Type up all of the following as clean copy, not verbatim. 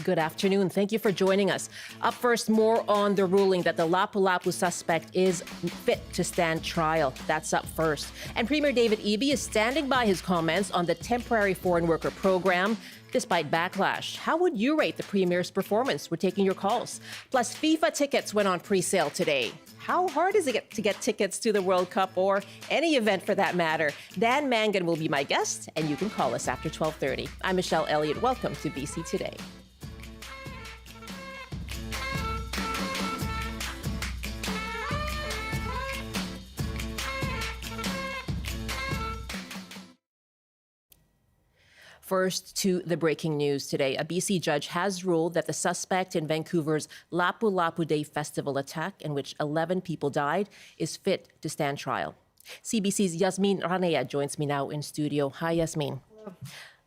Good afternoon. Thank you for joining us. Up first, more on the ruling that the Lapu Lapu suspect is fit to stand trial. That's up first. And Premier David Eby is standing by his comments on the temporary foreign worker program, despite backlash. How would you rate the Premier's performance? We're taking your calls. Plus, FIFA tickets went on pre-sale today. How hard is it to get tickets to the World Cup or any event for that matter? Dan Mangan will be my guest, and you can call us after 12:30. I'm Michelle Elliott. Welcome to BC Today. First, to the breaking news today. A BC judge has ruled that the suspect in Vancouver's Lapu Lapu Day Festival attack, in which 11 people died, is fit to stand trial. CBC's Yasmine joins me now in studio. Hi, Yasmine.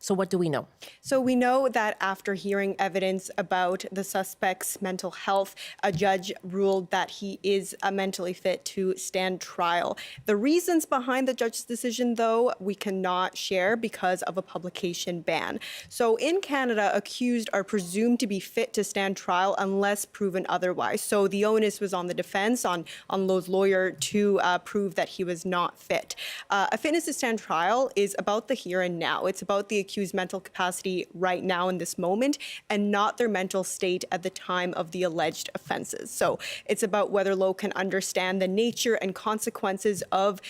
So what do we know? So we know that after hearing evidence about the suspect's mental health, a judge ruled that he is mentally fit to stand trial. The reasons behind the judge's decision, though, we cannot share because of a publication ban. So in Canada, accused are presumed to be fit to stand trial unless proven otherwise. So the onus was on the defense, on Lowe's lawyer, to prove that he was not fit. A fitness to stand trial is about the here and now. It's about the accused mental capacity right now in this moment and not their mental state at the time of the alleged offenses. So it's about whether Lowe can understand the nature and consequences of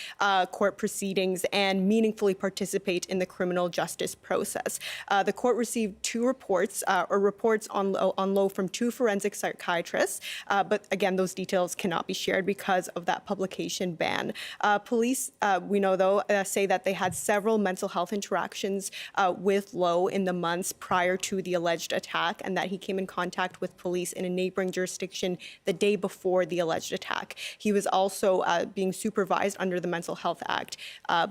court proceedings and meaningfully participate in the criminal justice process. The court received two reports on Lowe from two forensic psychiatrists, but again, those details cannot be shared because of that publication ban. Police, we know though, say that they had several mental health interactions with Lowe in the months prior to the alleged attack, and that he came in contact with police in a neighboring jurisdiction the day before the alleged attack. He was also being supervised under the Mental Health Act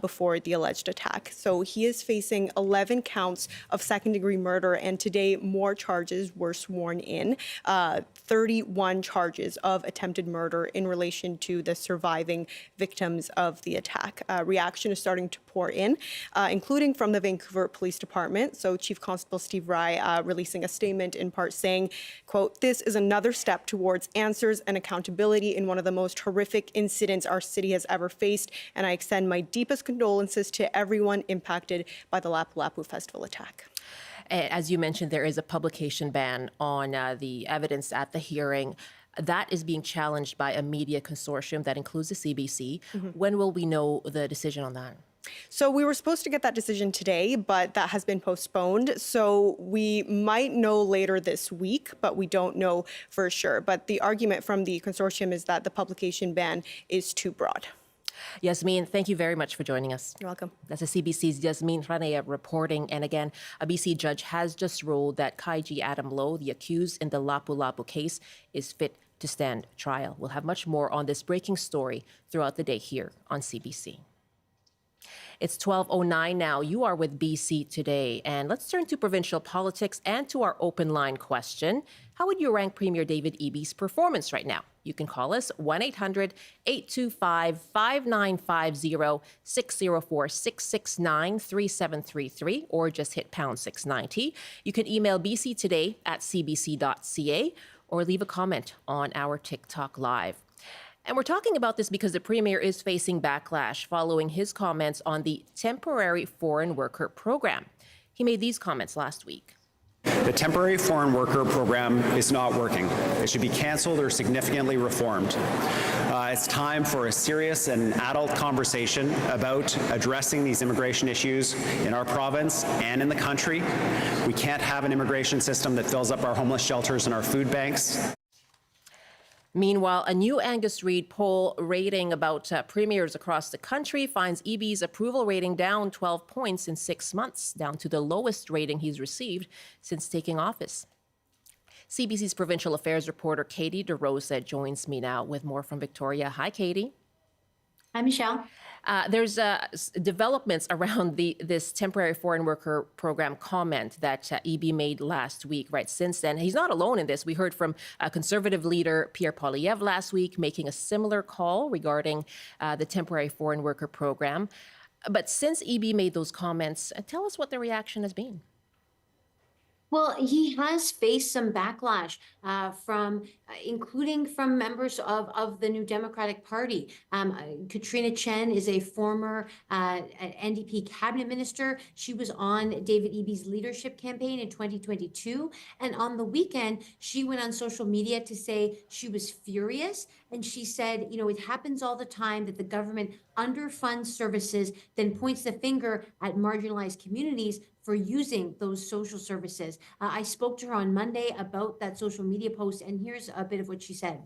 before the alleged attack. So he is facing 11 counts of second-degree murder, and today more charges were sworn in. 31 charges of attempted murder in relation to the surviving victims of the attack. Reaction is starting to pour in, including from the Vancouver Police Department. So Chief Constable Steve Rye releasing a statement in part saying, quote, "This is another step towards answers and accountability in one of the most horrific incidents our city has ever faced, and I extend my deepest condolences to everyone impacted by the Lapu Lapu Festival attack." As you mentioned, there is a publication ban on the evidence at the hearing. That is being challenged by a media consortium that includes the CBC. When will we know the decision on that? So we were supposed to get that decision today, but that has been postponed. So we might know later this week, but we don't know for sure. But the argument from the consortium is that the publication ban is too broad. Yasmine, thank you very much for joining us. You're welcome. That's the CBC's Yasmine Ranea reporting. And again, a BC judge has just ruled that Kaiji Adam Lowe, the accused in the Lapu Lapu case, is fit to stand trial. We'll have much more on this breaking story throughout the day here on CBC. It's 12:09 now. You are with BC Today. And let's turn to provincial politics and to our open line question. How would you rank Premier David Eby's performance right now? You can call us 1-800-825-5950, 604-669-3733, or just hit pound 690. You can email bctoday@cbc.ca or leave a comment on our TikTok Live. And we're talking about this because the Premier is facing backlash following his comments on the temporary foreign worker program. He made these comments last week. The temporary foreign worker program is not working. It should be canceled or significantly reformed. It's time for a serious and adult conversation about addressing these immigration issues in our province and in the country. We can't have an immigration system that fills up our homeless shelters and our food banks. Meanwhile, a new Angus Reid poll rating about premiers across the country finds Eby's approval rating down 12 points in 6 months, down to the lowest rating he's received since taking office. CBC's provincial affairs reporter Katie DeRosa joins me now with more from Victoria. Hi, Katie. Hi, Michelle. There's developments around this temporary foreign worker program comment that Eby made last week, right? Since then, he's not alone in this. We heard from Conservative leader Pierre Poilievre last week making a similar call regarding the temporary foreign worker program. But since Eby made those comments, tell us what the reaction has been. Well, he has faced some backlash including from members of the New Democratic Party. Katrina Chen is a former NDP cabinet minister. She was on David Eby's leadership campaign in 2022. And on the weekend, she went on social media to say she was furious. And she said, it happens all the time that the government underfunds services, then points the finger at marginalized communities for using those social services. I spoke to her on Monday about that social media post, and here's a bit of what she said.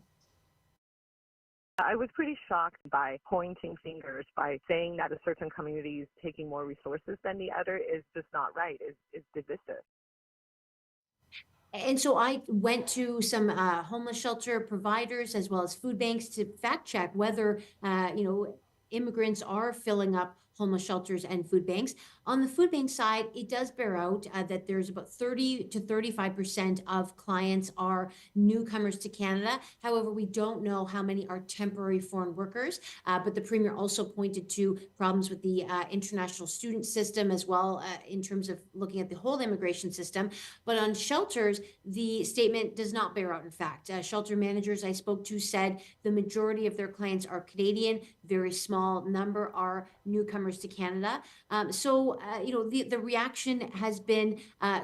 I was pretty shocked by pointing fingers, by saying that a certain community is taking more resources than the other is just not right, it's divisive. And so I went to some homeless shelter providers as well as food banks to fact check whether, immigrants are filling up homeless shelters and food banks. On the food bank side, it does bear out that there's about 30 to 35% of clients are newcomers to Canada. However, we don't know how many are temporary foreign workers, but the Premier also pointed to problems with the international student system as well in terms of looking at the whole immigration system. But on shelters, the statement does not bear out in fact. Shelter managers I spoke to said the majority of their clients are Canadian, very small number are newcomers to Canada. The reaction has been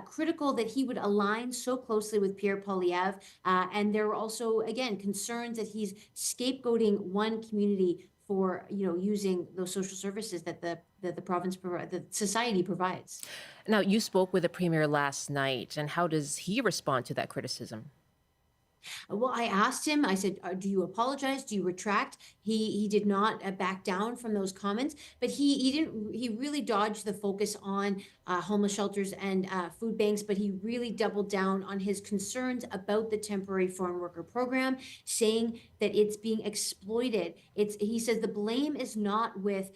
critical that he would align so closely with Pierre Poilievre. And there were also, again, concerns that he's scapegoating one community for, using those social services that the province, the society provides. Now, you spoke with the Premier last night, and how does he respond to that criticism? Well, I asked him, I said, do you apologize? Do you retract? He did not back down from those comments, but he really dodged the focus on homeless shelters and food banks, but he really doubled down on his concerns about the temporary foreign worker program, saying that it's being exploited. He says the blame is not with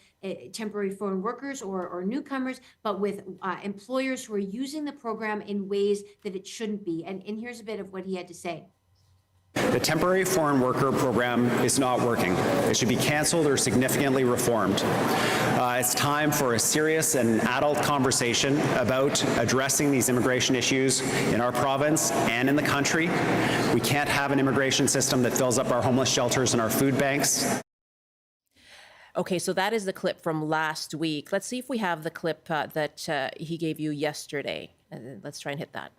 temporary foreign workers or newcomers, but with employers who are using the program in ways that it shouldn't be. And here's a bit of what he had to say. The temporary foreign worker program is not working. It should be canceled or significantly reformed. It's time for a serious and adult conversation about addressing these immigration issues in our province and in the country. We can't have an immigration system that fills up our homeless shelters and our food banks. Okay, so that is the clip from last week. Let's see if we have the clip that he gave you yesterday. Let's try and hit that.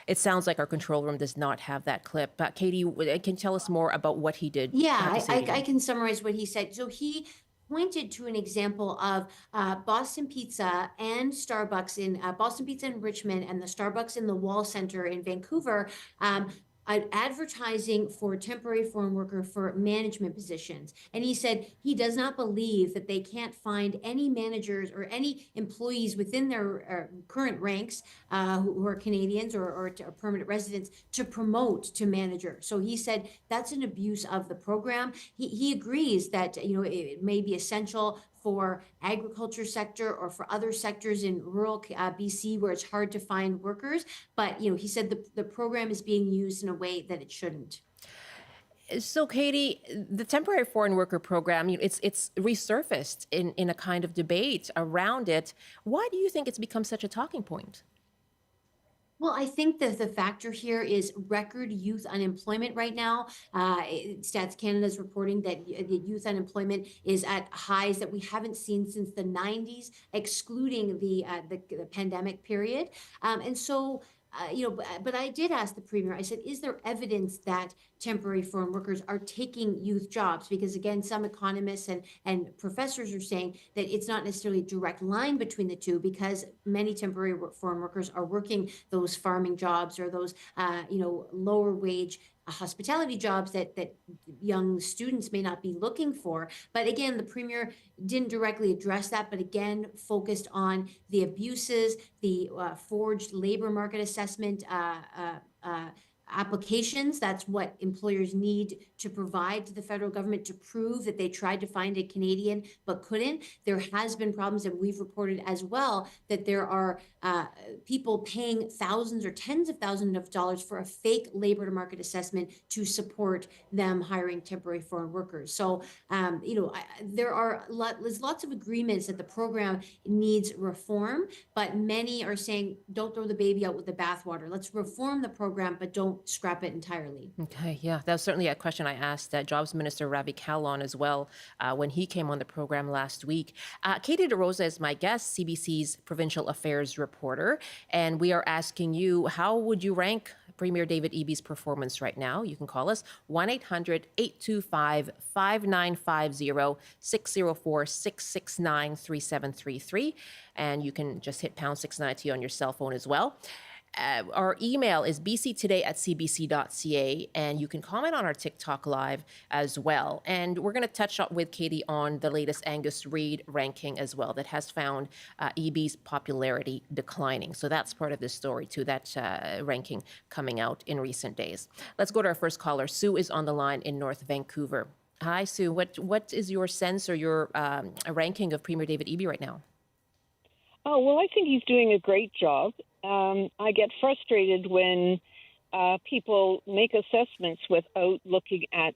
It sounds like our control room does not have that clip. Katie, can you tell us more about what he did? Yeah, I can summarize what he said. So he pointed to an example of Boston Pizza and Starbucks in Boston Pizza in Richmond and the Starbucks in the Wall Center in Vancouver, advertising for temporary foreign worker for management positions. And he said he does not believe that they can't find any managers or any employees within their current ranks who are Canadians or permanent residents to promote to manager. So he said that's an abuse of the program. He agrees that it may be essential for agriculture sector or for other sectors in rural BC where it's hard to find workers. But, he said the program is being used in a way that it shouldn't. So, Katie, the temporary foreign worker program, it's resurfaced in a kind of debate around it. Why do you think it's become such a talking point? Well, I think that the factor here is record youth unemployment right now. Stats Canada is reporting that the youth unemployment is at highs that we haven't seen since the 90s, excluding the pandemic period. But I did ask the Premier, I said, is there evidence that temporary foreign workers are taking youth jobs? Because again, some economists and professors are saying that it's not necessarily a direct line between the two, because many temporary foreign workers are working those farming jobs or those, lower wage hospitality jobs that young students may not be looking for. But again, the Premier didn't directly address that, but again, focused on the abuses, the forged labor market assessment applications. That's what employers need to provide to the federal government to prove that they tried to find a Canadian but couldn't. There has been problems, and we've reported as well that there are people paying thousands or tens of thousands of dollars for a fake labor to market assessment to support them hiring temporary foreign workers. So, there's lots of agreements that the program needs reform, but many are saying, don't throw the baby out with the bathwater. Let's reform the program, but don't scrap it entirely. Okay, yeah, that was certainly a question I asked Jobs Minister Ravi Kahlon as well when he came on the program last week. Katie DeRosa is my guest, CBC's provincial affairs reporter, and we are asking you, how would you rank Premier David Eby's performance right now? You can call us 1-800-825-5950, 604-669-3733, and you can just hit pound 690 on your cell phone as well. Our email is bctoday@cbc.ca, and you can comment on our TikTok live as well. And we're going to touch up with Katie on the latest Angus Reid ranking as well that has found Eby's popularity declining. So that's part of this story too, that ranking coming out in recent days. Let's go to our first caller. Sue is on the line in North Vancouver. Hi, Sue. What is your sense or your ranking of Premier David Eby right now? Oh, well, I think he's doing a great job. I get frustrated when people make assessments without looking at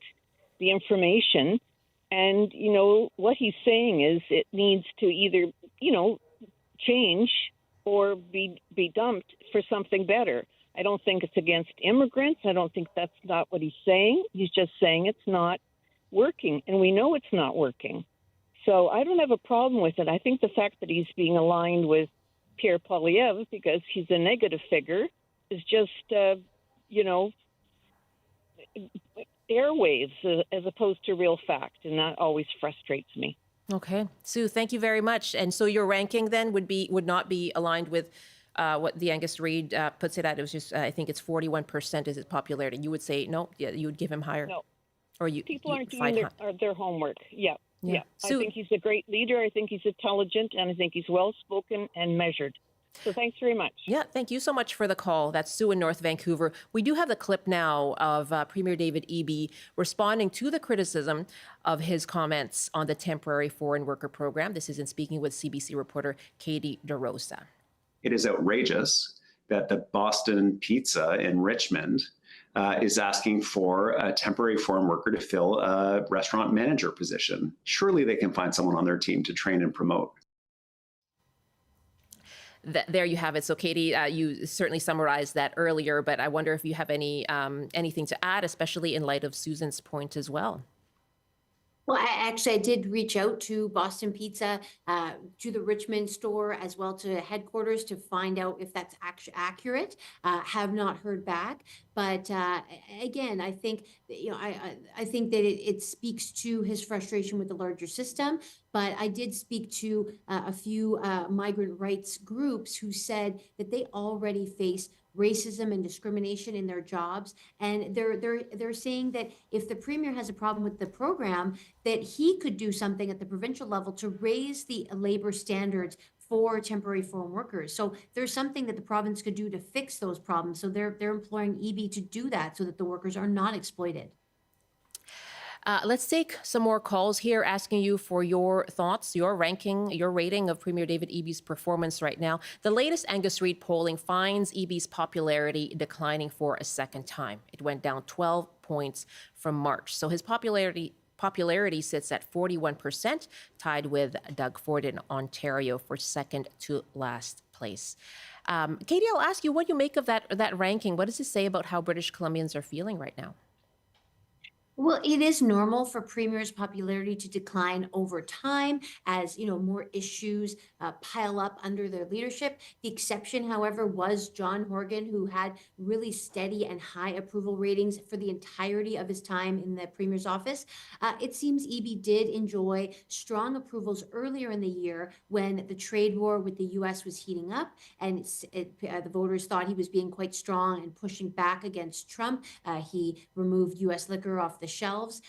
the information. And, what he's saying is it needs to either, change or be dumped for something better. I don't think it's against immigrants. I don't think that's not what he's saying. He's just saying it's not working, and we know it's not working. So I don't have a problem with it. I think the fact that he's being aligned with Pierre Poilievre because he's a negative figure is just, airwaves as opposed to real fact, and that always frustrates me. Okay, Sue, thank you very much. And so your ranking then would not be aligned with what the Angus Reid puts it at. It was just, I think it's 41% is his popularity. You would say no, yeah, you would give him higher. No, or people aren't doing their homework. Yeah. Yeah. I think he's a great leader. I think he's intelligent, and I think he's well-spoken and measured. So thanks very much. Yeah, thank you so much for the call. That's Sue in North Vancouver. We do have the clip now of Premier David Eby responding to the criticism of his comments on the temporary foreign worker program. This is in speaking with CBC reporter Katie DeRosa. It is outrageous that the Boston Pizza in Richmond is asking for a temporary foreign worker to fill a restaurant manager position. Surely they can find someone on their team to train and promote. There you have it. So, Katie, you certainly summarized that earlier, but I wonder if you have anything to add, especially in light of Susan's point as well. Well, I did reach out to Boston Pizza, to the Richmond store, as well to headquarters to find out if that's actually accurate. Have not heard back, but again, I think I think that it speaks to his frustration with the larger system. But I did speak to a few migrant rights groups who said that they already face racism and discrimination in their jobs, and they're saying that if the premier has a problem with the program, that he could do something at the provincial level to raise the labor standards for temporary foreign workers. So there's something that the province could do to fix those problems. So they're imploring Eby to do that so that the workers are not exploited. Let's take some more calls here, asking you for your thoughts, your ranking, your rating of Premier David Eby's performance right now. The latest Angus Reid polling finds Eby's popularity declining for a second time. It went down 12 points from March. So his popularity sits at 41%, tied with Doug Ford in Ontario for second to last place. Katie, I'll ask you what you make of that ranking. What does it say about how British Columbians are feeling right now? Well, it is normal for premiers' popularity to decline over time as more issues pile up under their leadership. The exception, however, was John Horgan, who had really steady and high approval ratings for the entirety of his time in the premier's office. It seems Eby did enjoy strong approvals earlier in the year when the trade war with the U.S. was heating up, and the voters thought he was being quite strong and pushing back against Trump. He removed U.S. liquor off the shelves.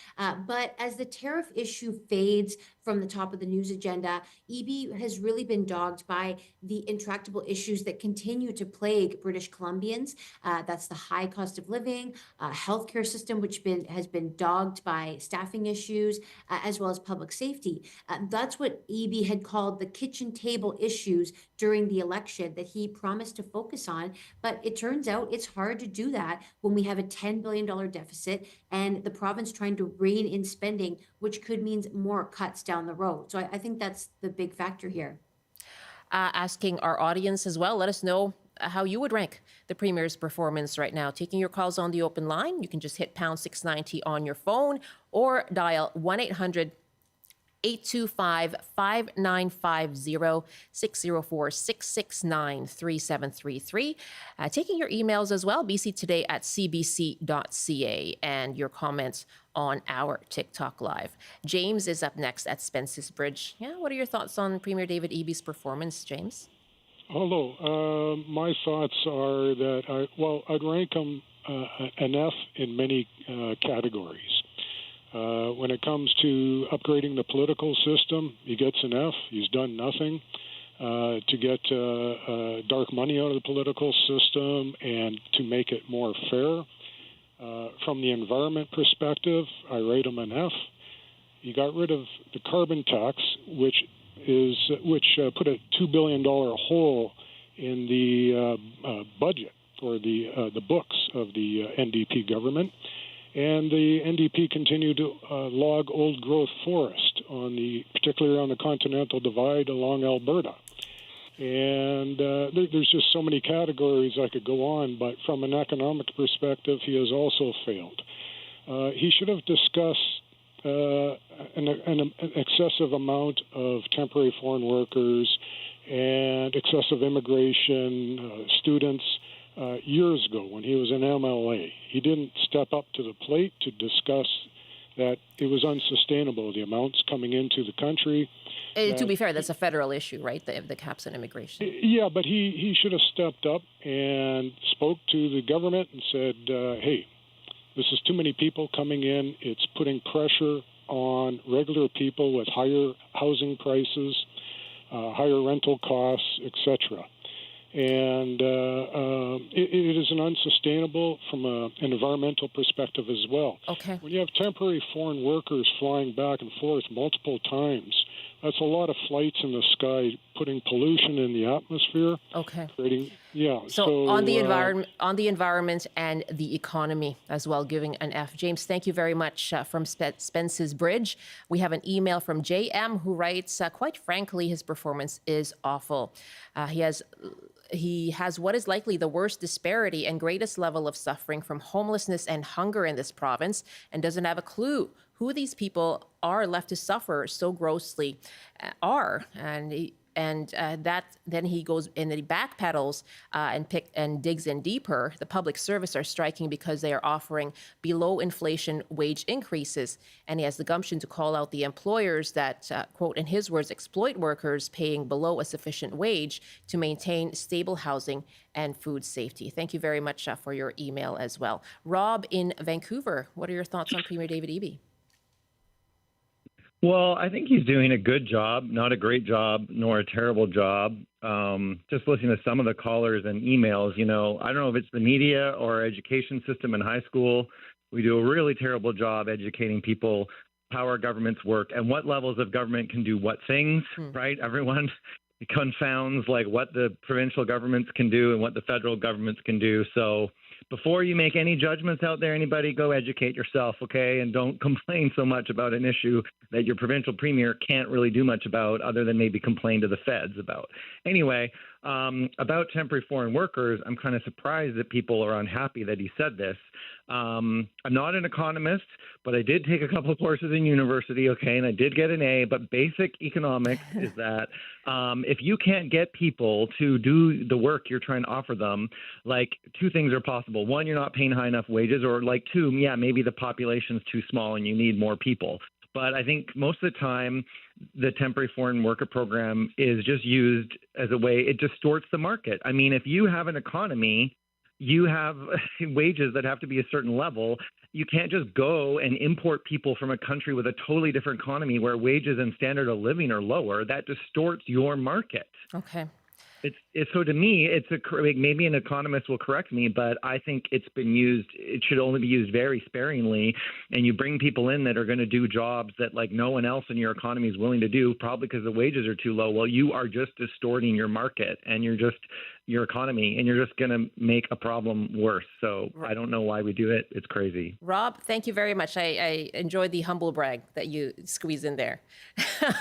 But as the tariff issue fades from the top of the news agenda. EB has really been dogged by the intractable issues that continue to plague British Columbians. That's the high cost of living, healthcare system, which has been dogged by staffing issues, as well as public safety. That's what EB had called the kitchen table issues during the election that he promised to focus on. But it turns out it's hard to do that when we have a $10 billion deficit and the province trying to rein in spending, which could mean more cuts down the road. So I think that's the big factor here. Asking our audience as well, let us know how you would rank the Premier's performance right now. Taking your calls on the open line, you can just hit pound 690 on your phone or dial 1-800 825-5950, 604-669-3733. Taking your emails as well, bctoday@cbc.ca, and your comments on our TikTok Live. James is up next at Spence's Bridge. Yeah, what are your thoughts on Premier David Eby's performance, James? Hello. My thoughts are that, I'd rank him an F in many categories. When it comes to upgrading the political system, he gets an F. He's done nothing to get dark money out of the political system and to make it more fair. From the environment perspective, I rate him an F. He got rid of the carbon tax, which put a $2 billion hole in the budget or the books of the NDP government. And the NDP continued to log old growth forest particularly on the Continental Divide along Alberta. And there's just so many categories I could go on, but from an economic perspective, he has also failed. He should have discussed an excessive amount of temporary foreign workers and excessive immigration, students, years ago when he was an MLA. He didn't step up to the plate to discuss that it was unsustainable, the amounts coming into the country. To be fair, that's a federal issue, right? The caps on immigration. Yeah, but he should have stepped up and spoke to the government and said, hey, this is too many people coming in. It's putting pressure on regular people with higher housing prices, higher rental costs, etc. And it is an unsustainable from an environmental perspective as well. Okay. When you have temporary foreign workers flying back and forth multiple times, that's a lot of flights in the sky, putting pollution in the atmosphere. Okay. So on the environment and the economy as well, giving an F. James, thank you very much from Spence's Bridge. We have an email from JM who writes, quite frankly, his performance is awful. He has what is likely the worst disparity and greatest level of suffering from homelessness and hunger in this province, and doesn't have a clue who these people are left to suffer so grossly are. Then he goes and he backpedals and digs in deeper. The public service are striking because they are offering below inflation wage increases, and he has the gumption to call out the employers that, quote, in his words, exploit workers paying below a sufficient wage to maintain stable housing and food safety. Thank you very much for your email as well. Rob in Vancouver, what are your thoughts on Premier David Eby? Well, I think he's doing a good job, not a great job, nor a terrible job. Just listening to some of the callers and emails, I don't know if it's the media or our education system in high school. We do a really terrible job educating people how our governments work and what levels of government can do what things, right? Everyone confounds like what the provincial governments can do and what the federal governments can do. So before you make any judgments out there, anybody, go educate yourself, okay? And don't complain so much about an issue that your provincial premier can't really do much about other than maybe complain to the feds about. Anyway, about temporary foreign workers, I'm kind of surprised that people are unhappy that he said this. I'm not an economist, but I did take a couple of courses in university, okay, and I did get an A, but basic economics is that if you can't get people to do the work you're trying to offer them, like two things are possible. One, you're not paying high enough wages, or like two, yeah, maybe the population's too small and you need more people. But I think most of the time, the temporary foreign worker program is just used as a way, it distorts the market. I mean, if you have an economy, you have wages that have to be a certain level, You can't just go and import people from a country with a totally different economy where wages and standard of living are lower. That distorts your market. Okay. It's so to me, maybe an economist will correct me, but I think it should only be used very sparingly. And you bring people in that are going to do jobs that like no one else in your economy is willing to do, probably because the wages are too low. Well, you are just distorting your market and your economy, and you're just going to make a problem worse. So I don't know why we do it. It's crazy. Rob, thank you very much. I enjoyed the humble brag that you squeeze in there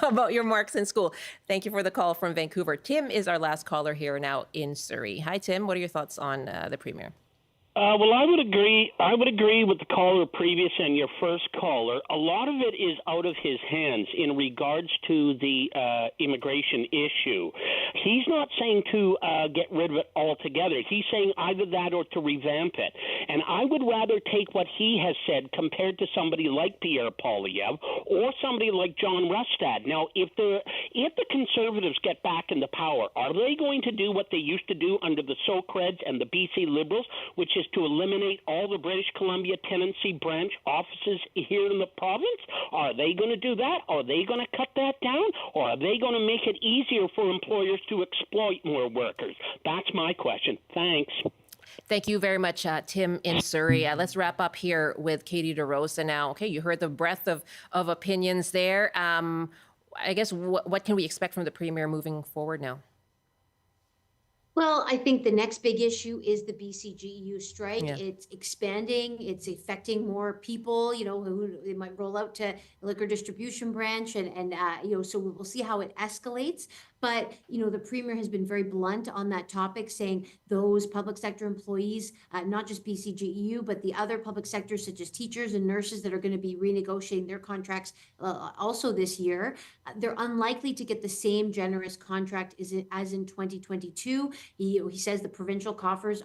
about your marks in school. Thank you for the call from Vancouver. Tim is our last caller here now in Surrey. Hi, Tim. What are your thoughts on the Premier? Well, I would agree. I would agree with the caller previous and your first caller. A lot of it is out of his hands in regards to the immigration issue. He's not saying to get rid of it altogether. He's saying either that or to revamp it. And I would rather take what he has said compared to somebody like Pierre Poilievre or somebody like John Rustad. Now, if the Conservatives get back into power, are they going to do what they used to do under the Socreds and the BC Liberals, which is to eliminate all the British Columbia tenancy branch offices here in the province? Are they going to do that? Are they going to cut that down? Or are they going to make it easier for employers to exploit more workers? That's my question. Thanks. Thank you very much, Tim in Surrey. Let's wrap up here with Katie DeRosa now. Okay, you heard the breadth of opinions there. I guess what can we expect from the Premier moving forward now? Well, I think the next big issue is the BCGEU strike. Yeah. It's expanding. It's affecting more people, who it might roll out to liquor distribution branch. And so we'll see how it escalates. But, the Premier has been very blunt on that topic, saying those public sector employees, not just BCGEU, but the other public sectors such as teachers and nurses that are going to be renegotiating their contracts also this year, they're unlikely to get the same generous contract as in 2022. He says the provincial coffers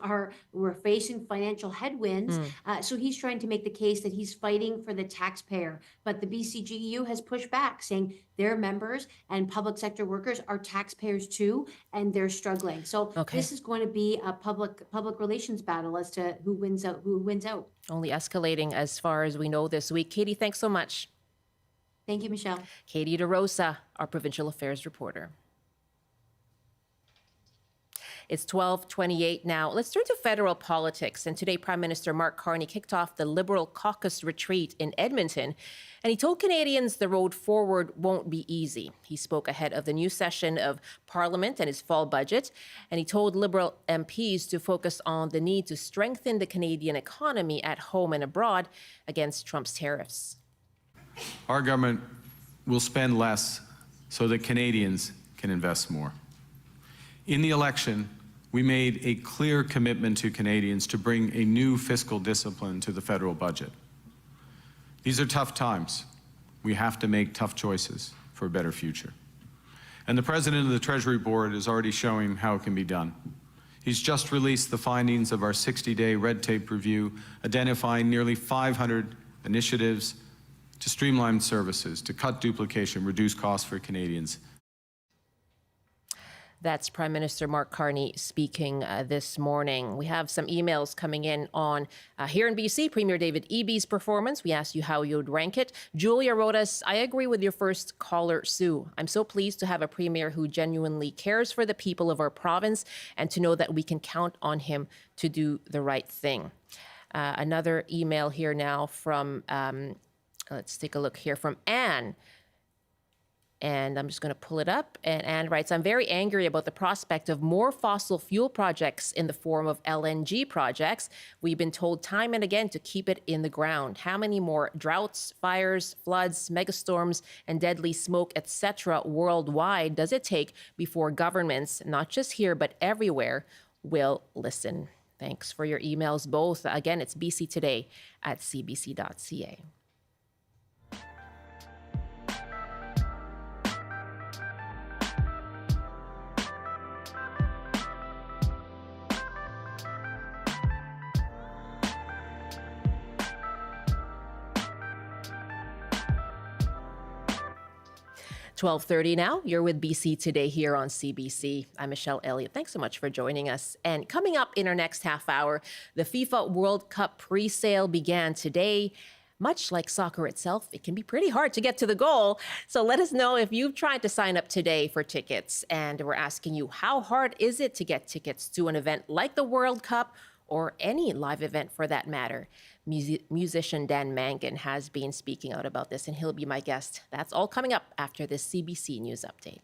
were facing financial headwinds. So he's trying to make the case that he's fighting for the taxpayer. But the BCGEU has pushed back, saying their members and public sector workers are taxpayers too, and they're struggling. So This is going to be a public relations battle as to who wins out. Only escalating as far as we know this week. Katie, thanks so much. Thank you, Michelle. Katie DeRosa, our provincial affairs reporter. It's 12:28 now. Let's turn to federal politics. And today, Prime Minister Mark Carney kicked off the Liberal caucus retreat in Edmonton. And he told Canadians the road forward won't be easy. He spoke ahead of the new session of Parliament and his fall budget. And he told Liberal MPs to focus on the need to strengthen the Canadian economy at home and abroad against Trump's tariffs. Our government will spend less so that Canadians can invest more. In the election, we made a clear commitment to Canadians to bring a new fiscal discipline to the federal budget. These are tough times. We have to make tough choices for a better future. And the President of the Treasury Board is already showing how it can be done. He's just released the findings of our 60-day red tape review, identifying nearly 500 initiatives to streamline services, to cut duplication, reduce costs for Canadians. That's Prime Minister Mark Carney speaking this morning. We have some emails coming in on here in BC, Premier David Eby's performance. We asked you how you'd rank it. Julia wrote us, I agree with your first caller, Sue. I'm so pleased to have a Premier who genuinely cares for the people of our province and to know that we can count on him to do the right thing. Another email here now from, let's take a look here, from Anne. And I'm just going to pull it up. And Anne writes, I'm very angry about the prospect of more fossil fuel projects in the form of LNG projects. We've been told time and again to keep it in the ground. How many more droughts, fires, floods, megastorms, and deadly smoke, etc. worldwide does it take before governments, not just here, but everywhere, will listen? Thanks for your emails both. Again, it's bctoday@cbc.ca. 12:30 now. You're with BC Today here on CBC. I'm Michelle Elliott. Thanks so much for joining us. And coming up in our next half hour, the FIFA World Cup pre-sale began today. Much like soccer itself, it can be pretty hard to get to the goal. So let us know if you've tried to sign up today for tickets. And we're asking you, how hard is it to get tickets to an event like the World Cup or any live event for that matter? Musician Dan Mangan has been speaking out about this, and he'll be my guest. That's all coming up after this CBC News Update.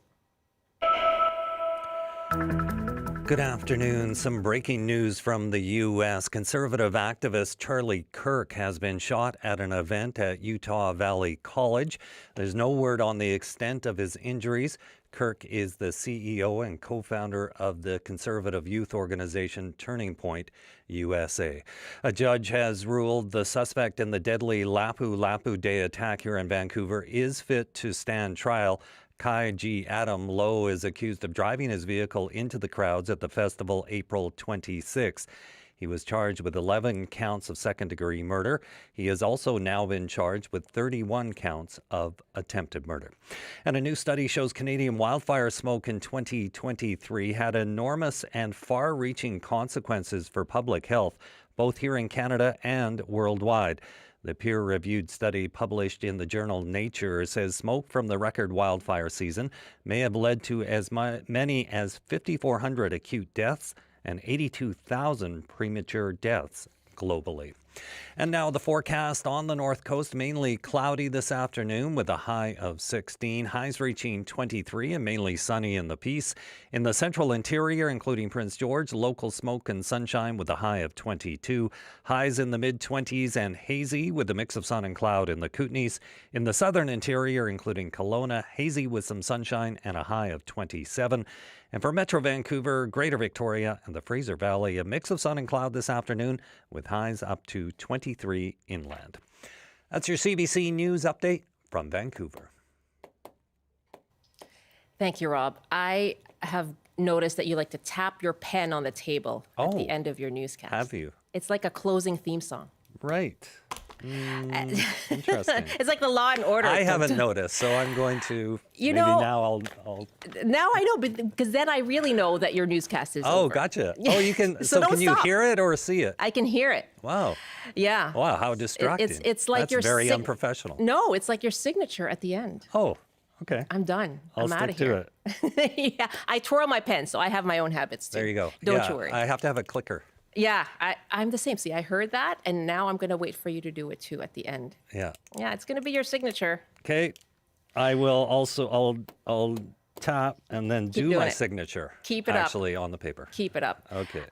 Good afternoon. Some breaking news from the U.S. Conservative activist Charlie Kirk has been shot at an event at Utah Valley College. There's no word on the extent of his injuries. Kirk is the CEO and co-founder of the conservative youth organization Turning Point USA. A judge has ruled the suspect in the deadly Lapu Lapu Day attack here in Vancouver is fit to stand trial. Kai G. Adam Lowe is accused of driving his vehicle into the crowds at the festival April 26. He was charged with 11 counts of second-degree murder. He has also now been charged with 31 counts of attempted murder. And a new study shows Canadian wildfire smoke in 2023 had enormous and far-reaching consequences for public health, both here in Canada and worldwide. The peer-reviewed study published in the journal Nature says smoke from the record wildfire season may have led to as many as 5,400 acute deaths and 82,000 premature deaths globally. And now the forecast on the North Coast, mainly cloudy this afternoon with a high of 16, highs reaching 23 and mainly sunny in the Peace. In the central interior, including Prince George, local smoke and sunshine with a high of 22, highs in the mid-20s and hazy with a mix of sun and cloud in the Kootenays. In the southern interior, including Kelowna, hazy with some sunshine and a high of 27. And for Metro Vancouver, Greater Victoria, and the Fraser Valley, a mix of sun and cloud this afternoon with highs up to 23 inland. That's your CBC News Update from Vancouver. Thank you, Rob. I have noticed that you like to tap your pen on the table at the end of your newscast. Have you? It's like a closing theme song. Right. Interesting. It's like the Law and Order. I haven't noticed, so I'm going to. Now I'll. Now I know, because then I really know that your newscast is over. Oh, gotcha. Oh, you can. So can you hear it or see it? I can hear it. Wow. Yeah. Wow, how distracting. It's like That's very unprofessional. No, it's like your signature at the end. Oh, okay. I'm done. I'm out of stick here. to it. Yeah, I twirl my pen, so I have my own habits too. There you go. Don't you worry. I have to have a clicker. Yeah, I'm the same. See, I heard that, and now I'm going to wait for you to do it too at the end. Yeah. Yeah, it's going to be your signature. Okay. I will also, I'll tap and then do my it. signature. Keep it up. Actually on the paper. Keep it up. Okay.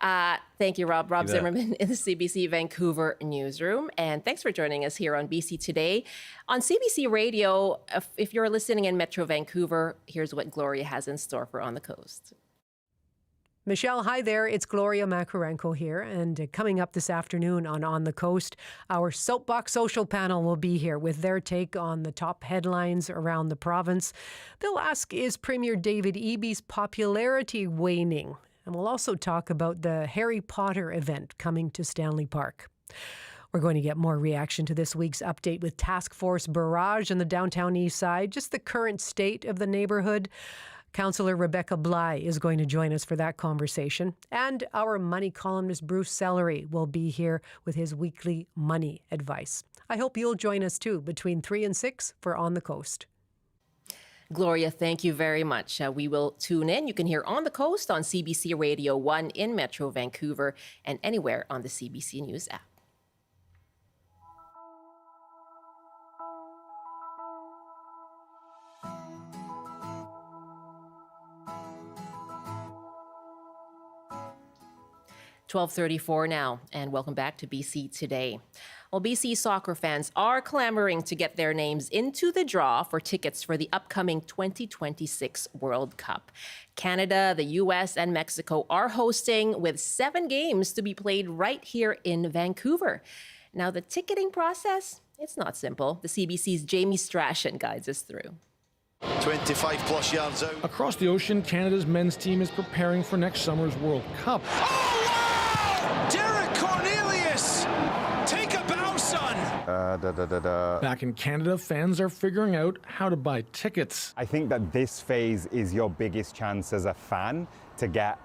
Thank you, Rob. Rob You bet. Zimmerman in the CBC Vancouver newsroom. And thanks for joining us here on BC Today. On CBC Radio, if you're listening in Metro Vancouver, here's what Gloria has in store for On the Coast. Michelle, hi there. It's Gloria Makarenko here. And coming up this afternoon on the Coast, our Soapbox Social panel will be here with their take on the top headlines around the province. They'll ask, is Premier David Eby's popularity waning? And we'll also talk about the Harry Potter event coming to Stanley Park. We're going to get more reaction to this week's update with Task Force Barrage in the downtown east side, just the current state of the neighborhood. Councillor Rebecca Bly is going to join us for that conversation. And our money columnist Bruce Sellery will be here with his weekly money advice. I hope you'll join us too between 3 and 6 for On the Coast. Gloria, thank you very much. We will tune in. You can hear On the Coast on CBC Radio 1 in Metro Vancouver and anywhere on the CBC News app. $12:34 now, and welcome back to BC Today. Well, BC soccer fans are clamoring to get their names into the draw for tickets for the upcoming 2026 World Cup. Canada, the U.S., and Mexico are hosting with 7 games to be played right here in Vancouver. Now, the ticketing process, it's not simple. The CBC's Jamie Strachan guides us through. 25 plus yards out. Across the ocean, Canada's men's team is preparing for next summer's World Cup. Oh, wow! Derek Cornelius! Take a bow, son! Back in Canada, fans are figuring out how to buy tickets. I think that this phase is your biggest chance as a fan to get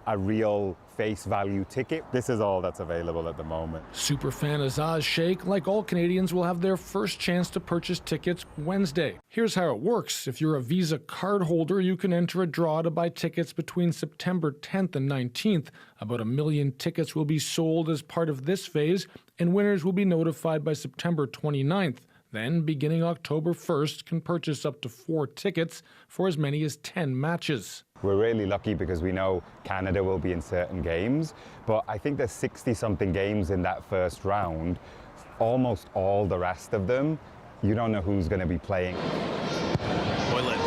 a real face value ticket. This is all that's available at the moment. Superfan Azaz Sheikh, like all Canadians, will have their first chance to purchase tickets Wednesday. Here's how it works. If you're a Visa card holder, you can enter a draw to buy tickets between September 10th and 19th. About 1 million tickets will be sold as part of this phase, and winners will be notified by September 29th. Then, beginning October 1st, can purchase up to 4 tickets for as many as 10 matches. We're really lucky because we know Canada will be in certain games, but I think there's 60-something games in that first round. Almost all the rest of them, you don't know who's going to be playing. Moylan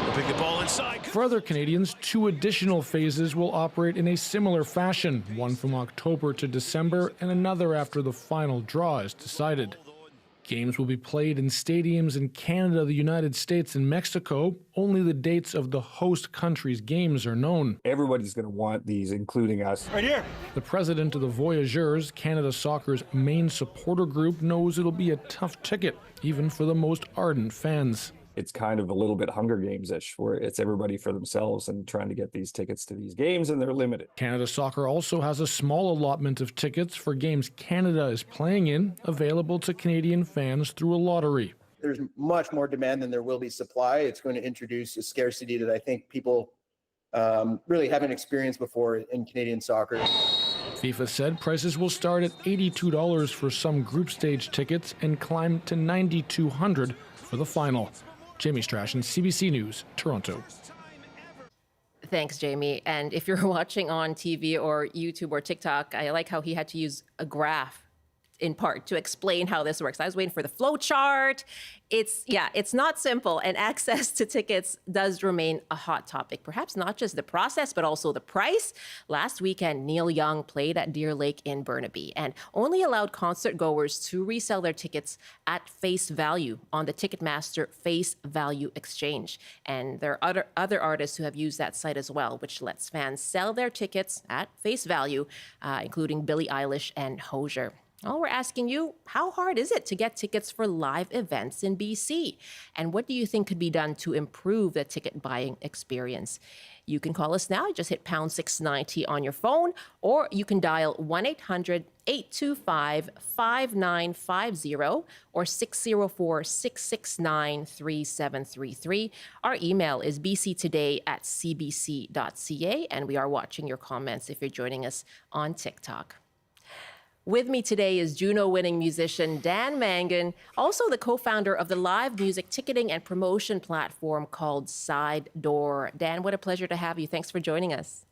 will pick the ball inside. For other Canadians, 2 additional phases will operate in a similar fashion, one from October to December and another after the final draw is decided. Games will be played in stadiums in Canada, the United States, and Mexico. Only the dates of the host country's games are known. Everybody's going to want these, including us. Right here. The president of the Voyageurs, Canada Soccer's main supporter group, knows it'll be a tough ticket, even for the most ardent fans. It's kind of a little bit Hunger Games-ish, where it's everybody for themselves and trying to get these tickets to these games, and they're limited. Canada Soccer also has a small allotment of tickets for games Canada is playing in, available to Canadian fans through a lottery. There's much more demand than there will be supply. It's going to introduce a scarcity that I think people really haven't experienced before in Canadian soccer. FIFA said prices will start at $82 for some group stage tickets and climb to $9,200 for the final. Jamie Strachan, CBC News, Toronto. Thanks, Jamie. And if you're watching on TV or YouTube or TikTok, I like how he had to use a graph in part to explain how this works. I was waiting for the flow chart. It's not simple, and access to tickets does remain a hot topic. Perhaps not just the process, but also the price. Last weekend, Neil Young played at Deer Lake in Burnaby and only allowed concert goers to resell their tickets at face value on the Ticketmaster Face Value Exchange. And there are other artists who have used that site as well, which lets fans sell their tickets at face value, including Billie Eilish and Hozier. Well, we're asking you, how hard is it to get tickets for live events in BC? And what do you think could be done to improve the ticket buying experience? You can call us now. Just hit pound 690 on your phone, or you can dial 1-800-825-5950 or 604-669-3733. Our email is bctoday@cbc.ca, and we are watching your comments if you're joining us on TikTok. With me today is Juno-winning musician Dan Mangan, also the co-founder of the live music ticketing and promotion platform called Side Door. Dan, what a pleasure to have you. Thanks for joining us.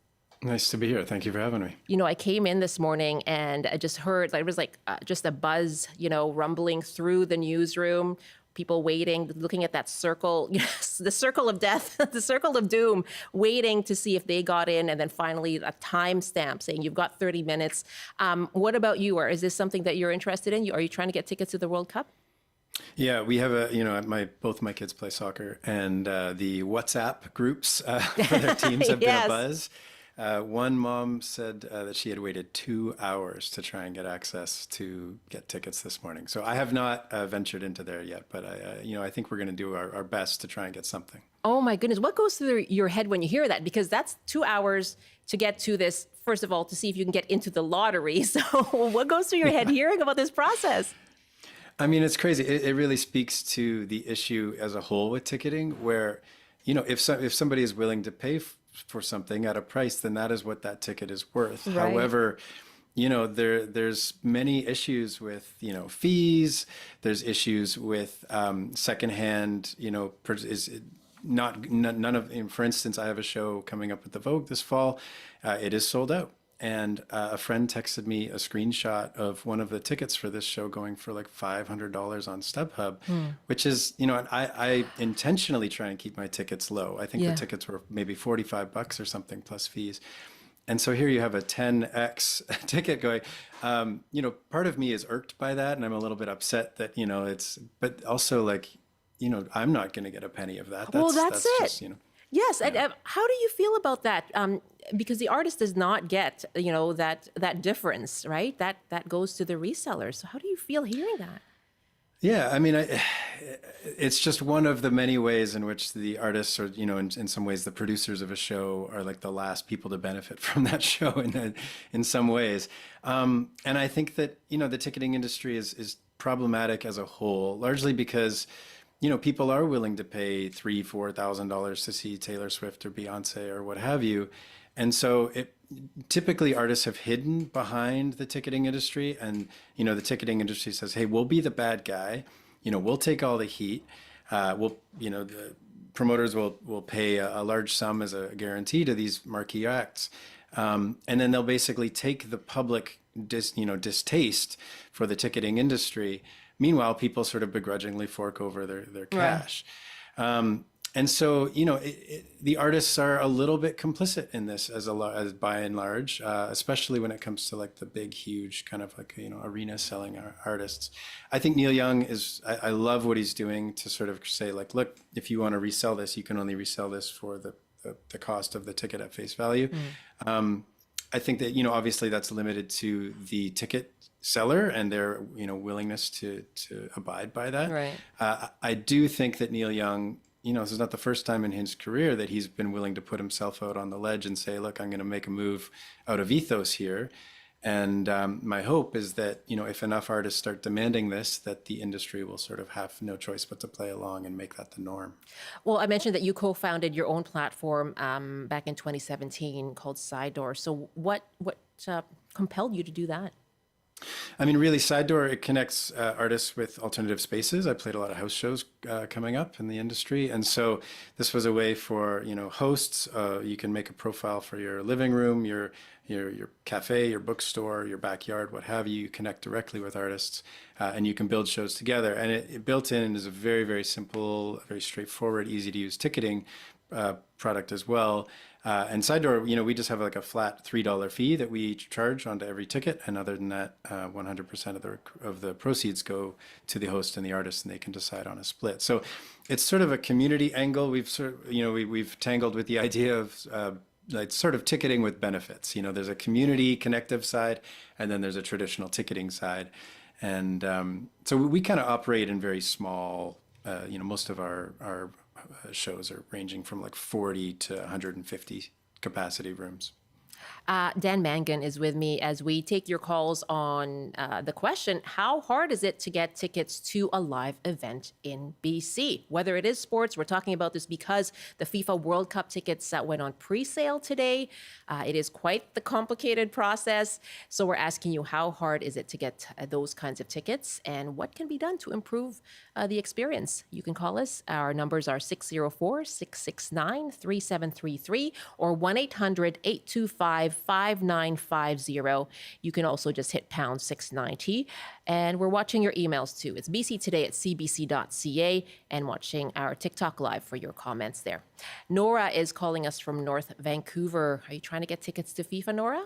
Nice to be here. Thank you for having me. You know, I came in this morning and I just heard, it was like just a buzz, rumbling through the newsroom. People waiting, looking at that circle, the circle of death, the circle of doom, waiting to see if they got in, and then finally a timestamp saying you've got 30 minutes. What about you? Or is this something that you're interested in? Are you trying to get tickets to the World Cup? Yeah, we have both my kids play soccer, and the WhatsApp groups for their teams have been a buzz. One mom said that she had waited 2 hours to try and get access to get tickets this morning. So I have not ventured into there yet, but I think we're going to do our best to try and get something. Oh my goodness. What goes through your head when you hear that? Because that's 2 hours to get to this, first of all, to see if you can get into the lottery. So what goes through your head hearing about this process? I mean, it's crazy. It really speaks to the issue as a whole with ticketing, where, if somebody is willing to pay for something at a price, then that is what that ticket is worth. Right. However, there's many issues with, fees. There's issues with secondhand, none of, for instance, I have a show coming up at the Vogue this fall. It is sold out. And a friend texted me a screenshot of one of the tickets for this show going for like $500 on StubHub, which is, I intentionally try and keep my tickets low. I think the tickets were maybe $45 or something plus fees. And so here you have a 10x ticket going. Part of me is irked by that, and I'm a little bit upset that, but also like, I'm not going to get a penny of that. That's it. Just, Yes, and how do you feel about that? Because the artist does not get, that difference, right? That goes to the resellers. So how do you feel hearing that? Yeah, I mean, it's just one of the many ways in which the artists, or in some ways, the producers of a show are like the last people to benefit from that show in some ways. And I think that the ticketing industry is problematic as a whole, largely because people are willing to pay $3,000-$4,000 to see Taylor Swift or Beyonce or what have you, and so typically artists have hidden behind the ticketing industry, and the ticketing industry says, hey, we'll be the bad guy, we'll take all the heat, the promoters will pay a large sum as a guarantee to these marquee acts, and then they'll basically take the public distaste for the ticketing industry. Meanwhile, people sort of begrudgingly fork over their cash. And so, the artists are a little bit complicit in this as by and large, especially when it comes to like the big, huge kind of like, arena selling artists. I think Neil Young I love what he's doing to sort of say like, look, if you want to resell this, you can only resell this for the cost of the ticket at face value. I think that, obviously that's limited to the ticket seller and their, willingness to abide by that. Right. I do think that Neil Young, this is not the first time in his career that he's been willing to put himself out on the ledge and say, look, I'm going to make a move out of ethos here. And my hope is that, if enough artists start demanding this, that the industry will sort of have no choice but to play along and make that the norm. Well, I mentioned that you co-founded your own platform back in 2017 called Side Door. So what compelled you to do that? I mean, really, Side Door, it connects artists with alternative spaces. I played a lot of house shows coming up in the industry. And so this was a way for, hosts, you can make a profile for your living room, your cafe, your bookstore, your backyard, what have you. You connect directly with artists and you can build shows together. And it built in is a very, very simple, very straightforward, easy to use ticketing product as well. And Side Door, we just have like a flat $3 fee that we each charge onto every ticket. And other than that, 100% of the proceeds go to the host and the artist, and they can decide on a split. So it's sort of a community angle. We've tangled with the idea of like sort of ticketing with benefits. There's a community connective side, and then there's a traditional ticketing side. And so we kind of operate in very small, most of our shows are ranging from like 40 to 150 capacity rooms. Dan Mangan is with me as we take your calls on the question, how hard is it to get tickets to a live event in BC? Whether it is sports, we're talking about this because the FIFA World Cup tickets went on pre-sale today. It is quite the complicated process. So we're asking you, how hard is it to get those kinds of tickets, and what can be done to improve the experience? You can call us. Our numbers are 604-669-3733 or 1-800-825-5950. You can also just hit pound 690. And we're watching your emails too. It's bctoday@cbc.ca, and watching our TikTok live for your comments there. Nora is calling us from North Vancouver. Are you trying to get tickets to FIFA, Nora?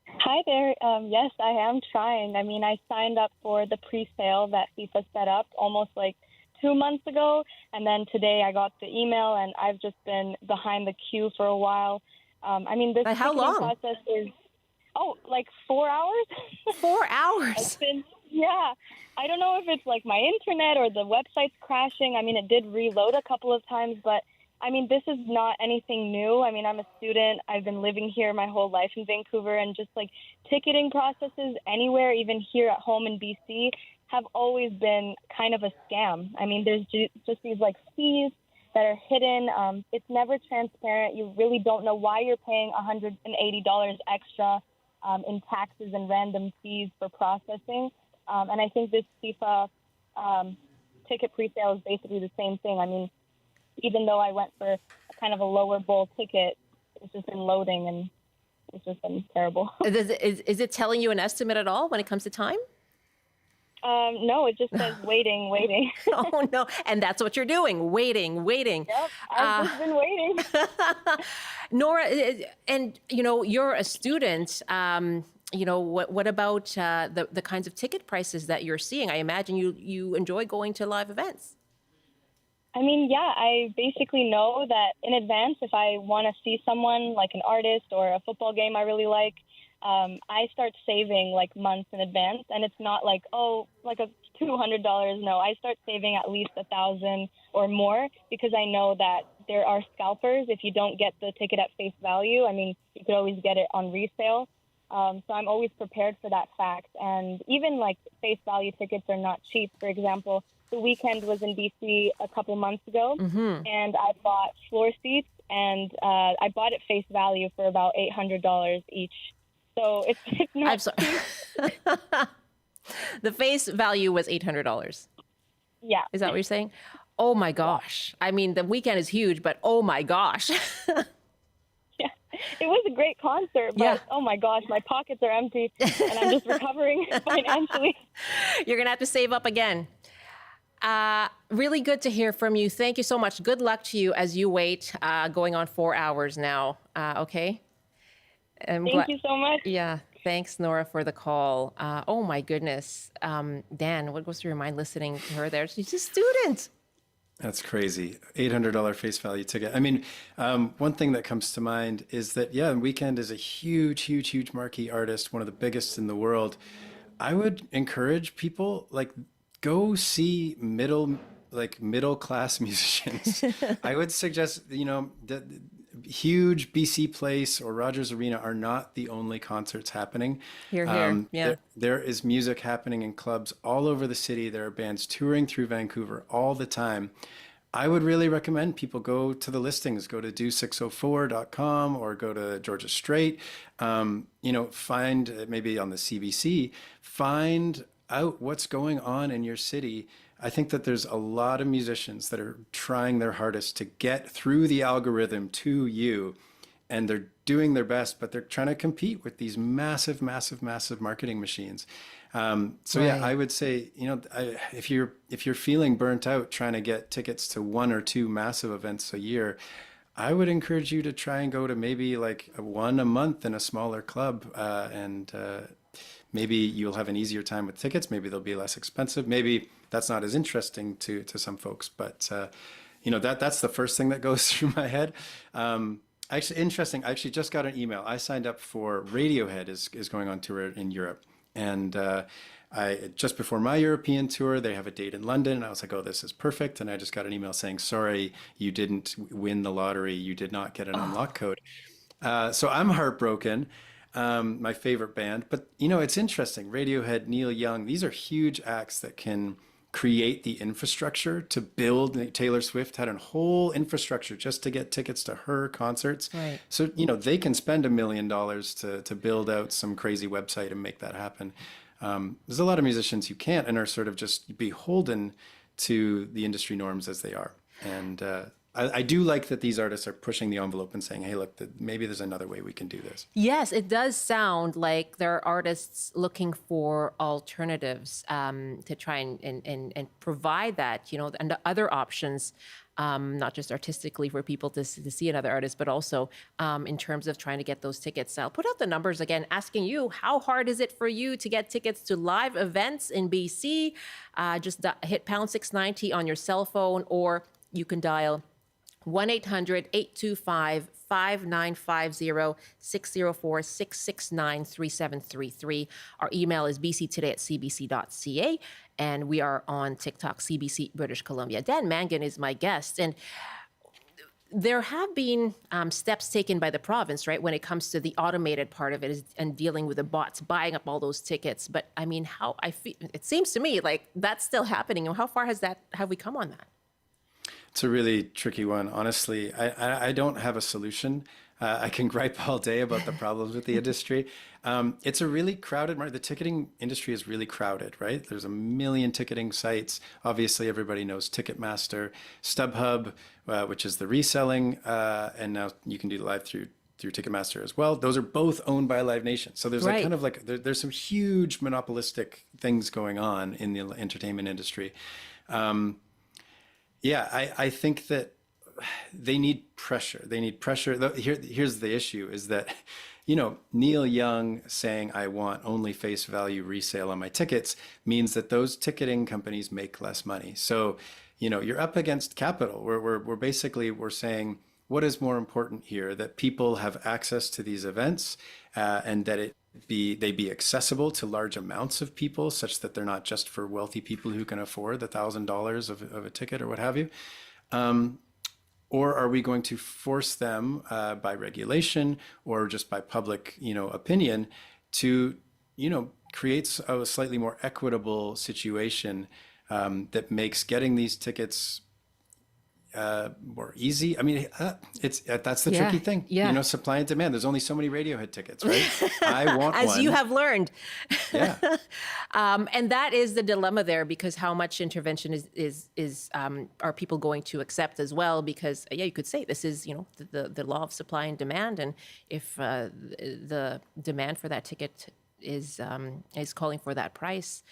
Hi there. Yes, I am trying. I mean, I signed up for the pre-sale that FIFA set up almost like 2 months ago. And then today I got the email, and I've just been behind the queue for a while. I mean, this how long? process is, like 4 hours. 4 hours? Yeah. I don't know if it's like my internet or the website's crashing. I mean, it did reload a couple of times, but I mean, this is not anything new. I mean, I'm a student. I've been living here my whole life in Vancouver, and just like ticketing processes anywhere, even here at home in BC, have always been kind of a scam. I mean, there's just these like fees that are hidden. It's never transparent. You really don't know why you're paying $180 extra in taxes and random fees for processing. And I think this FIFA ticket presale is basically the same thing. I mean, even though I went for kind of a lower bowl ticket, it's just been loading, and it's just been terrible. Is it telling you an estimate at all when it comes to time? No, it just says waiting. Oh, no. And that's what you're doing, waiting. Yep, I've just been waiting. Nora, and, you're a student. What about the kinds of ticket prices that you're seeing? I imagine you enjoy going to live events. I mean, yeah, I basically know that in advance, if I want to see someone like an artist or a football game I really like, I start saving like months in advance. And it's not like, oh, like a $200. No, I start saving at least $1,000 or more because I know that there are scalpers. If you don't get the ticket at face value, I mean, you could always get it on resale. So I'm always prepared for that fact. And even like face value tickets are not cheap. For example, The Weekend was in BC a couple months ago, and I bought floor seats, and I bought it face value for about $800 each. So it's not I'm sorry. The face value was $800. Yeah. Is that what you're saying? Oh my gosh. I mean, The Weekend is huge, but oh my gosh. Yeah, it was a great concert, but oh my gosh, my pockets are empty and I'm just recovering financially. You're going to have to save up again. Really good to hear from you. Thank you so much. Good luck to you as you wait, going on 4 hours now. Okay? Thank you so much. Yeah. Thanks, Nora, for the call. Oh, my goodness. Dan, what goes through your mind listening to her there? She's a student. That's crazy. $800 face value ticket. I mean, one thing that comes to mind is that, yeah, Weekend is a huge, huge, huge marquee artist, one of the biggest in the world. I would encourage people, like, go see middle class musicians. I would suggest, that huge BC Place or Rogers Arena are not the only concerts happening. Yeah. There is music happening in clubs all over the city. There are bands touring through Vancouver all the time. I would really recommend people go to the listings, go to do604.com or go to Georgia Strait, find maybe on the CBC, find out what's going on in your city. I think that there's a lot of musicians that are trying their hardest to get through the algorithm to you, and they're doing their best, but they're trying to compete with these massive, massive, massive marketing machines. Yeah, I would say, if you're feeling burnt out trying to get tickets to 1 or 2 massive events a year, I would encourage you to try and go to maybe like one a month in a smaller club, and maybe you'll have an easier time with tickets. Maybe they'll be less expensive. Maybe that's not as interesting to some folks, but that's the first thing that goes through my head. Actually, interesting. I actually just got an email. I signed up for Radiohead is going on tour in Europe, and I just before my European tour, they have a date in London, and I was like, oh, this is perfect. And I just got an email saying, sorry, you didn't win the lottery. You did not get an unlock code. So I'm heartbroken. My favorite band, but it's interesting. Radiohead, Neil Young, these are huge acts that can create the infrastructure to build. Taylor Swift had a whole infrastructure just to get tickets to her concerts. Right. So, they can spend $1 million to build out some crazy website and make that happen. There's a lot of musicians who can't and are sort of just beholden to the industry norms as they are. And I do like that these artists are pushing the envelope and saying, hey, look, maybe there's another way we can do this. Yes, it does sound like there are artists looking for alternatives to try and provide that, and the other options, not just artistically for people to see another artist, but also in terms of trying to get those tickets. I'll put out the numbers again, asking you, how hard is it for you to get tickets to live events in BC? Just hit pound 690 on your cell phone, or you can dial 1-800-825-5950, 604-669-3733. Our email is bctoday@cbc.ca, and we are on TikTok, CBC British Columbia. Dan Mangan is my guest, and there have been steps taken by the province, right, when it comes to the automated part of it and dealing with the bots buying up all those tickets. But I mean, it seems to me like that's still happening. How far have we come on that? It's a really tricky one. Honestly, I don't have a solution. I can gripe all day about the problems with the industry. It's a really crowded market. The ticketing industry is really crowded, right? There's a million ticketing sites. Obviously, everybody knows Ticketmaster, StubHub, which is the reselling, and now you can do live through Ticketmaster as well. Those are both owned by Live Nation. So there's there's some huge monopolistic things going on in the entertainment industry. I think that they need pressure. Here's the issue is that, Neil Young saying, I want only face value resale on my tickets means that those ticketing companies make less money. So, you're up against capital. We're basically saying, what is more important here? That people have access to these events and that they be accessible to large amounts of people, such that they're not just for wealthy people who can afford the $1,000 of a ticket or what have you. Or are we going to force them by regulation or just by public, opinion to, create a slightly more equitable situation that makes getting these tickets more easy? I mean, that's the tricky thing. Yeah. Supply and demand. There's only so many Radiohead tickets, right? I want As one. you have learned. Yeah. And that is the dilemma there, because how much intervention is are people going to accept as well? Because you could say this is the law of supply and demand, and if the demand for that ticket is calling for that price,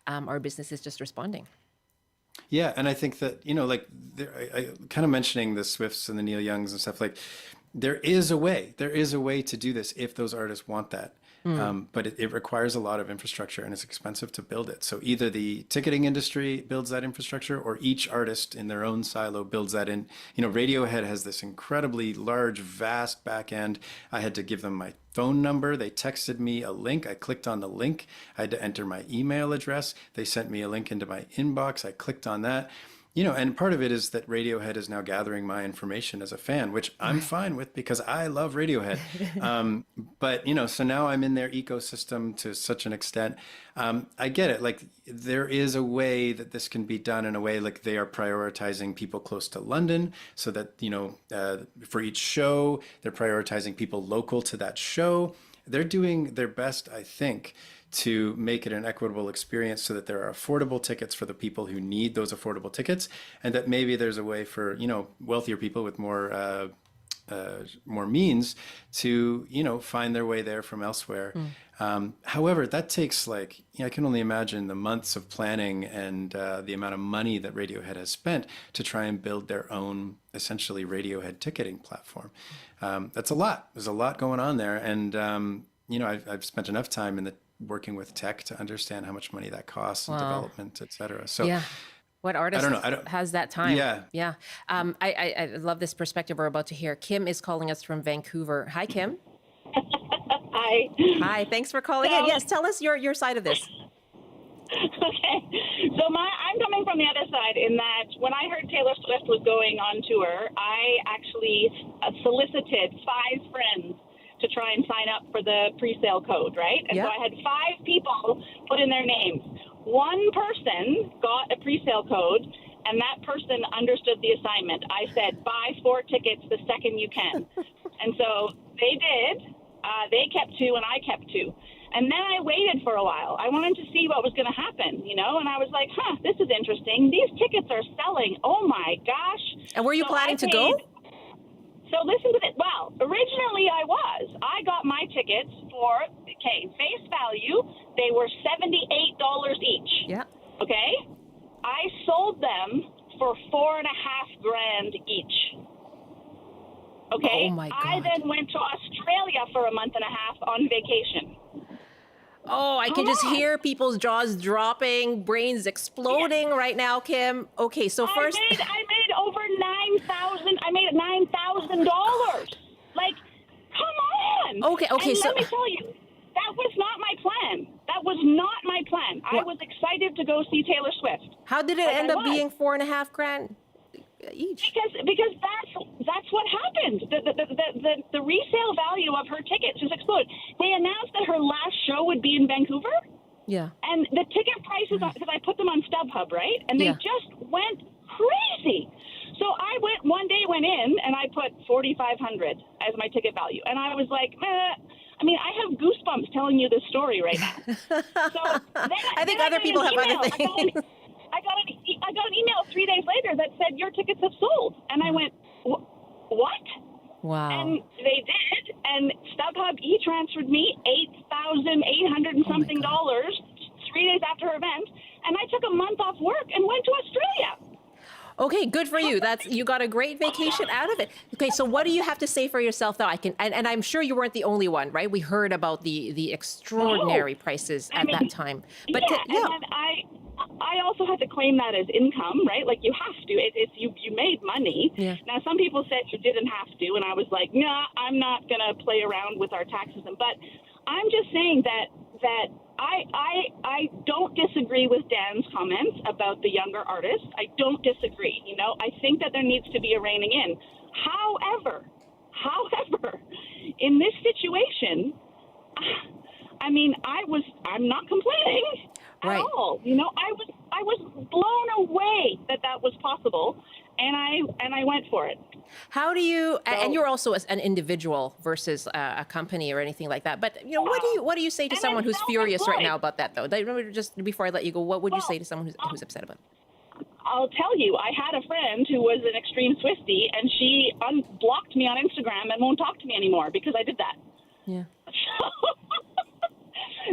our business is just responding. Yeah, and I think that, I kind of mentioning the Swifts and the Neil Youngs and stuff, like there is a way to do this if those artists want that. But it requires a lot of infrastructure and it's expensive to build it. So either the ticketing industry builds that infrastructure or each artist in their own silo builds that in. Radiohead has this incredibly large, vast back end. I had to give them my phone number. They texted me a link. I clicked on the link. I had to enter my email address. They sent me a link into my inbox. I clicked on that. And part of it is that Radiohead is now gathering my information as a fan, which I'm fine with because I love Radiohead. But, so now I'm in their ecosystem to such an extent. I get it. Like there is a way that this can be done in a way like they are prioritizing people close to London so that, for each show, they're prioritizing people local to that show. They're doing their best, I think, to make it an equitable experience so that there are affordable tickets for the people who need those affordable tickets, and that maybe there's a way for, wealthier people with more means to, find their way there from elsewhere. However, that takes I can only imagine the months of planning and the amount of money that Radiohead has spent to try and build their own, essentially, Radiohead ticketing platform. That's a lot. There's a lot going on there. And, I've spent enough time working with tech to understand how much money that costs and development, et cetera. So yeah. What artist has that time? Yeah. Yeah. I love this perspective we're about to hear. Kim is calling us from Vancouver. Hi, Kim. Hi. Hi. Thanks for calling in. Yes, tell us your side of this. Okay. So I'm coming from the other side in that when I heard Taylor Swift was going on tour, I actually solicited 5 friends to try and sign up for the pre-sale code, right? And so I had 5 people put in their names. One person got a pre-sale code, and that person understood the assignment. I said, buy 4 tickets the second you can. And so they did. They kept 2, and I kept 2. And then I waited for a while. I wanted to see what was going to happen, and I was like, this is interesting. These tickets are selling. Oh, my gosh. And were you planning to go? So listen to this. Well, originally I was. I got my tickets for, face value, they were $78 each. Yeah. Okay? I sold them for $4,500 each. Okay? Oh my God. I then went to Australia for a month and a half on vacation. Oh, I can just hear people's jaws dropping, brains exploding right now, Kim. Okay, so first I made over $9,000. I made $9,000. Like, come on. Okay, and so let me tell you, that was not my plan. That was not my plan. I was excited to go see Taylor Swift. How did it end up being $4,500 each? Because that's what happened. The resale value of her tickets just exploded. They announced that her last show would be in Vancouver. Yeah. And the ticket prices, because I put them on StubHub, right? And they just went crazy. So I went in and I put $4,500 as my ticket value. And I was like, I have goosebumps telling you this story right now. So I think other people have other things. I got an email 3 days later that said your tickets have sold, and I went, what? Wow. And they did, and StubHub e-transferred me $8,800 and something dollars 3 days after her event, and I took a month off work and went to Australia. Okay, good for you. You got a great vacation out of it. Okay, so what do you have to say for yourself though? And I'm sure you weren't the only one, right? We heard about the extraordinary prices at that time. But yeah. And then I also had to claim that as income, right? Like you have to. It's you made money. Yeah. Now some people said you didn't have to, and I was like, nah, I'm not gonna play around with our tax system. But I'm just saying that I don't disagree with Dan's comments about the younger artists. I don't disagree. You know, I think that there needs to be a reining in. However, in this situation, I mean, I'm not complaining at all. You know, I was blown away that was possible, and I went for it. How do you? And you're also an individual versus a company or anything like that. But you know, what do you say to someone who's furious right now about that, though? Just before I let you go, what would you say to someone who's upset about it? I'll tell you, I had a friend who was an extreme Swiftie, and she unblocked me on Instagram and won't talk to me anymore because I did that. Yeah.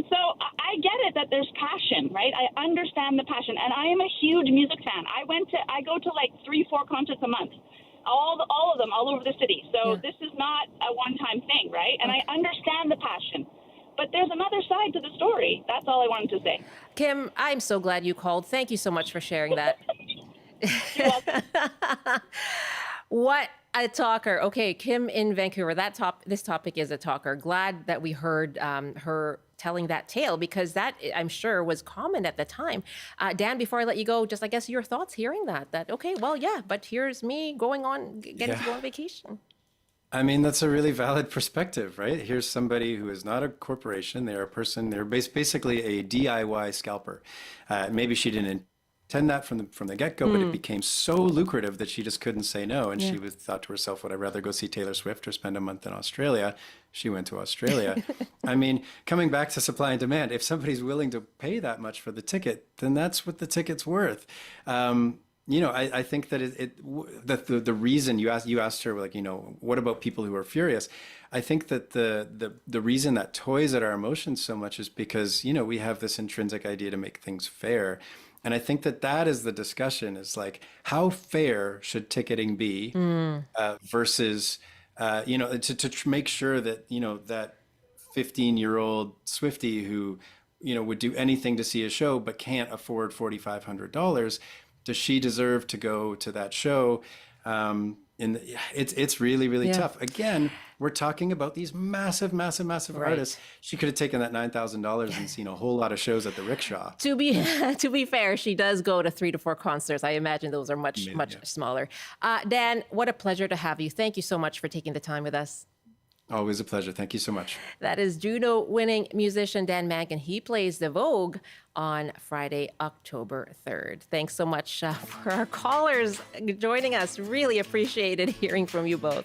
So I get it that there's passion, right? I understand the passion, and I am a huge music fan. I go to like 3-4 concerts a month. All of them, all over the city. So this is not a one-time thing, right? And I understand the passion. But there's another side to the story. That's all I wanted to say. Kim, I'm so glad you called. Thank you so much for sharing that. What a talker. Okay, Kim in Vancouver. This topic is a talker. Glad that we heard her telling that tale, because that, I'm sure, was common at the time. Dan, before I let you go, just I guess your thoughts hearing that okay, well, yeah, but here's me getting to go on vacation. I mean, that's a really valid perspective, right? Here's somebody who is not a corporation. They're a person. They're basically a DIY scalper. Maybe she didn't intend that from the get-go, but it became so lucrative that she just couldn't say no. And she thought to herself, would I rather go see Taylor Swift or spend a month in Australia? She went to Australia. I mean, coming back to supply and demand, if somebody's willing to pay that much for the ticket, then that's what the ticket's worth. You know, I think that the reason you asked her, like, you know, what about people who are furious? I think that the reason that toys at our emotions so much is because, you know, we have this intrinsic idea to make things fair. And I think that is the discussion, is like, how fair should ticketing be versus, you know, to make sure that, you know, that 15-year-old Swiftie who, you know, would do anything to see a show but can't afford $4,500, does she deserve to go to that show? It's really, really tough. Again, we're talking about these massive artists. She could have taken that $9,000 and seen a whole lot of shows at the rickshaw. To be fair, she does go to 3 to 4 concerts. I imagine those are much smaller. Dan, what a pleasure to have you. Thank you so much for taking the time with us. Always a pleasure. Thank you so much. That is Juno-winning musician Dan Mangan. He plays the Vogue on Friday, October 3rd. Thanks so much for our callers joining us. Really appreciated hearing from you both.